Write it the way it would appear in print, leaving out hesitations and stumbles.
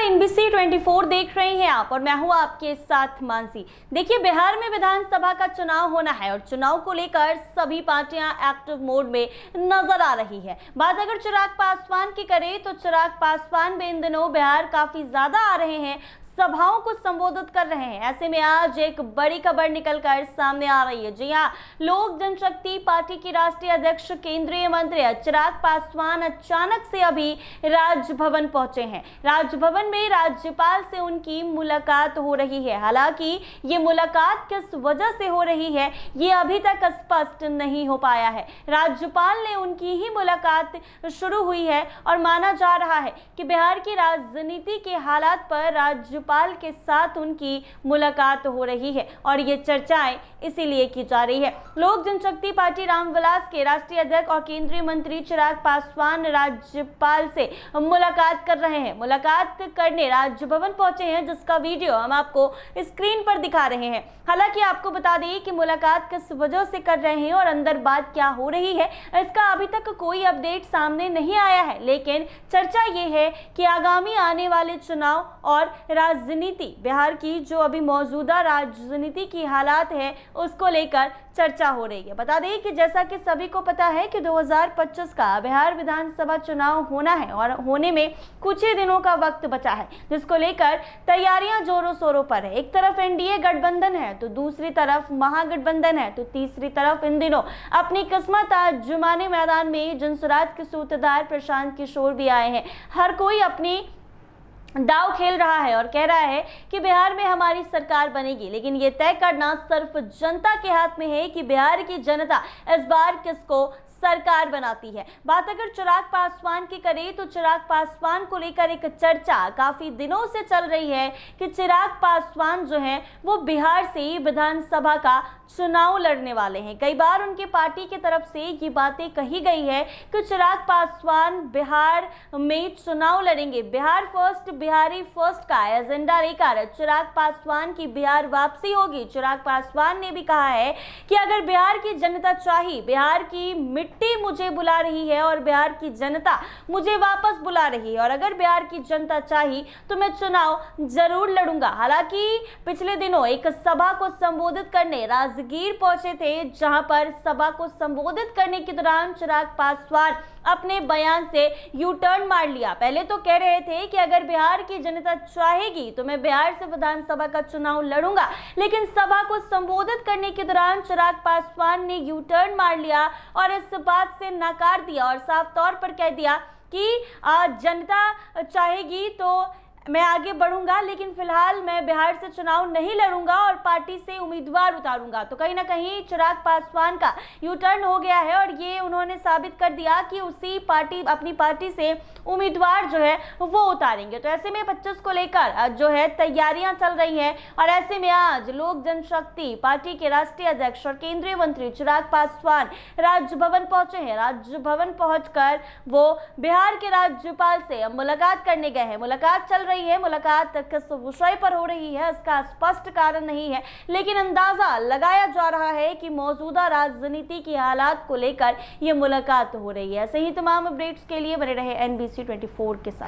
NBC 24 देख रहे हैं आप और मैं हूं आपके साथ मानसी। देखिए, बिहार में विधानसभा का चुनाव होना है और चुनाव को लेकर सभी पार्टियां एक्टिव मोड में नजर आ रही है। बात अगर चिराग पासवान की करें तो चिराग पासवान भी इन दिनों बिहार काफी ज्यादा आ रहे हैं, सभाओं को संबोधित कर रहे हैं। ऐसे में आज एक बड़ी खबर निकलकर सामने आ रही है। जी हां, लोक जनशक्ति पार्टी की राष्ट्रीय अध्यक्ष केंद्रीय मंत्री चिराग पासवान अचानक से अभी राजभवन पहुंचे हैं। राजभवन में राज्यपाल से उनकी मुलाकात हो रही है। हालांकि ये मुलाकात किस वजह से हो रही है ये अभी तक स्पष्ट नहीं हो पाया है। राज्यपाल ने उनकी ही मुलाकात शुरू हुई है और माना जा रहा है कि बिहार की राजनीति के हालात पर राज्यपाल के साथ उनकी मुलाकात हो रही है और ये चर्चाएं इसीलिए की जा रही है। लोक जनशक्ति पार्टी रामविलास के राष्ट्रीय अध्यक्ष और केंद्रीय मंत्री चिराग पासवान राज्यपाल से मुलाकात कर रहे हैं। मुलाकात करने राजभवन पहुंचे हैं, जिसका वीडियो हम आपको स्क्रीन पर दिखा रहे हैं। हालांकि आपको बता दें कि मुलाकात किस वजह से कर रहे हैं और अंदर बात क्या हो रही है, इसका अभी तक कोई अपडेट सामने नहीं आया है। लेकिन चर्चा ये है कि आगामी आने वाले चुनाव और राजनीति, बिहार की जो अभी मौजूदा राजनीति की हालात है उसको लेकर चर्चा हो रही है। बता दें कि जैसा कि सभी को पता है कि 2025 का बिहार विधानसभा चुनाव होना है और होने में कुछ ही दिनों का वक्त बचा है, जिसको लेकर तैयारियां जोरों शोरों पर है। एक तरफ एनडीए गठबंधन है तो दूसरी तरफ महागठबंधन है तो तीसरी तरफ इन दिनों अपनी किस्मत आजमाने मैदान में जनसुराज के सूत्रधार प्रशांत किशोर भी आए हैं। हर कोई अपनी दाव खेल रहा है और कह रहा है कि बिहार में हमारी सरकार बनेगी, लेकिन ये तय करना सिर्फ जनता के हाथ में है कि बिहार की जनता इस बार किसको सरकार बनाती है। बात अगर चिराग पासवान की करें तो चिराग पासवान को लेकर एक चर्चा काफी दिनों से चल रही है कि चिराग पासवान जो है वो बिहार से विधानसभा का चुनाव लड़ने वाले हैं। कई बार उनके पार्टी की तरफ से ये बातें कही गई है कि चिराग पासवान बिहार में चुनाव लड़ेंगे। बिहार फर्स्ट, बिहारी फर्स्ट का एजेंडा लेकर चिराग पासवान की बिहार वापसी होगी। चिराग पासवान ने भी कहा है कि अगर बिहार की जनता चाहिए, बिहार की मिट्टी मुझे बुला रही है और बिहार की जनता मुझे वापस बुला रही है और अगर बिहार की जनता चाहिए तो मैं चुनाव जरूर लड़ूंगा। हालांकि पिछले दिनों एक सभा को संबोधित करने राजगीर पहुंचे थे, जहां पर सभा को संबोधित करने के दौरान चिराग पासवान अपने बयान से यू टर्न मार लिया। पहले तो कह रहे थे कि अगर बिहार की जनता चाहेगी तो मैं बिहार से विधानसभा का चुनाव लड़ूंगा, लेकिन सभा को संबोधित करने के दौरान चिराग पासवान ने यू टर्न मार लिया और इस बात से नकार दिया और साफ तौर पर कह दिया कि जनता चाहेगी तो मैं आगे बढ़ूंगा, लेकिन फिलहाल मैं बिहार से चुनाव नहीं लड़ूंगा और पार्टी से उम्मीदवार उतारूंगा। तो कहीं ना कहीं चिराग पासवान का यू टर्न हो गया है और ये उन्होंने साबित कर दिया कि अपनी पार्टी से उम्मीदवार जो है वो उतारेंगे। तो ऐसे में 25 को लेकर जो है तैयारियां चल रही हैं और ऐसे में आज लोक जनशक्ति पार्टी के राष्ट्रीय अध्यक्ष और केंद्रीय मंत्री चिराग पासवान राजभवन पहुंचे हैं। राजभवन पहुंचकर वो बिहार के राज्यपाल से मुलाकात करने गए हैं। मुलाकात चल रही है, मुलाकात किस विषय पर हो रही है इसका स्पष्ट कारण नहीं है, लेकिन अंदाजा लगाया जा रहा है कि मौजूदा राजनीति की हालात को लेकर यह मुलाकात हो रही है। ऐसे ही तमाम अपडेट्स के लिए बने रहे NBC 24 के साथ।